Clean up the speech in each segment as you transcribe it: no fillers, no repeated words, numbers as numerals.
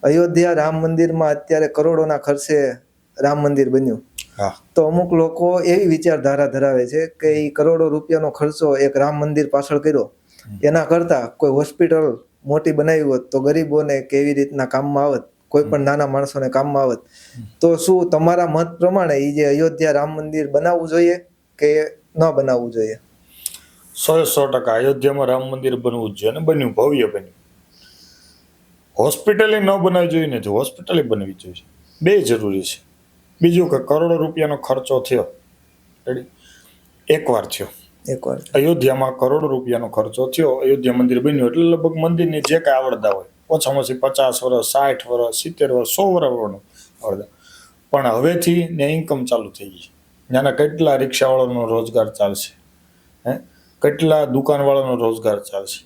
અયોધ્યા રામ મંદિરમાં અત્યારે કરોડોના ખર્ચે રામ મંદિર બન્યું. હા. તો અમુક લોકો એવી વિચારધારા ધરાવે છે કે એ કરોડો રૂપિયાનો ખર્ચો એક રામ મંદિર પાછળ કર્યો, એના કરતા કોઈ હોસ્પિટલ મોટી બનાવી હોત તો ગરીબોને કેવી રીતના કામમાં આવત, કોઈ પણ નાના માણસોને કામમાં આવત. તો શું તમારા મત પ્રમાણે એ જે અયોધ્યા રામ મંદિર બનાવવું જોઈએ કે ન બનાવવું જોઈએ? 100% અયોધ્યામાં રામ મંદિર બનવું જ જોઈએ અને બન્યું, ભવ્ય બન્યું. હોસ્પિટલે ન બનાવવી જોઈએ ને, હોસ્પિટલે બનવી જોઈએ, બે જરૂરી છે. બીજું કે કરોડો રૂપિયાનો ખર્ચો થયો, એકવાર થયો. અયોધ્યામાં કરોડો રૂપિયાનો ખર્ચો થયો, અયોધ્યા મંદિર બન્યું એટલે લગભગ મંદિરની જે કાંઈ આવડતા હોય ઓછામાં ઓછી 50 વર્ષ, 60 વર્ષ, 70 વર્ષ, 100 વર્ષ આવડતા. પણ હવેથી ને ઇન્કમ ચાલુ થઈ ગઈ. ત્યાંના કેટલા રિક્ષાવાળાનો રોજગાર ચાલશે, કેટલા દુકાનવાળાનો રોજગાર ચાલશે,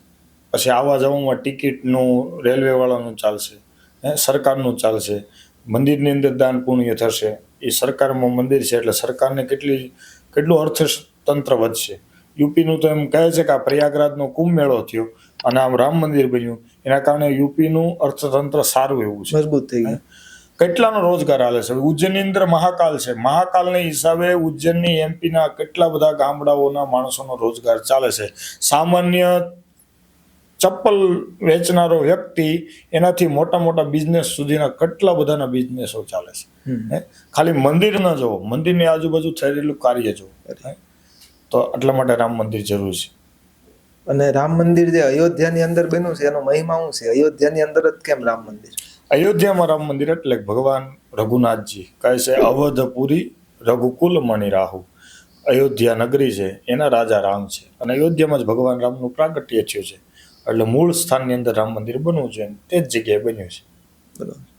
પછી આવવા જવામાં ટિકિટનું રેલવેવાળાનું ચાલશે, સરકારનું ચાલશે, મંદિરની અંદર દાન પુણ્ય થશે, એ સરકારમાં મંદિર છે એટલે સરકારને કેટલું અર્થતંત્ર વધશે. યુપીનું તો એમ કહે છે કે આ પ્રયાગરાજનો કુંભ મેળો થયો અને આમ રામ મંદિર બન્યું, એના કારણે યુપીનું અર્થતંત્ર સારું એવું છે, મજબૂત થઈ ગયું. કેટલાનો રોજગાર હાલે છે. ઉજ્જૈનની અંદર મહાકાલ છે, મહાકાલના હિસાબે ઉજ્જૈનની એમપીના કેટલા બધા ગામડાઓના માણસોનો રોજગાર ચાલે છે. સામાન્ય ચપ્પલ વેચનારો વ્યક્તિ એનાથી મોટા મોટા બિઝનેસ સુધીના કેટલા બધાના બિઝનેસો ચાલે છે. ખાલી મંદિર ન જવો, મંદિરની આજુબાજુ થઈ રહેલું કાર્ય જુઓ. તો એટલા માટે રામ મંદિર જરૂરી છે. અને રામ મંદિર જે અયોધ્યાની અંદર બન્યું છે એનો મહિમા શું છે? અયોધ્યાની અંદર જ કેમ રામ મંદિર? અયોધ્યામાં રામ મંદિર એટલે ભગવાન રઘુનાથજી કહે છે અવધપુરી રઘુકુલ મણિ રાહુ, અયોધ્યા નગરી છે એના રાજા રામ છે અને અયોધ્યામાં જ ભગવાન રામનું પ્રાગટ્ય થયું છે. એટલે મૂળ સ્થાનની અંદર રામ મંદિર બનવું જોઈએ, તે જ જગ્યાએ બન્યું છે. બરાબર.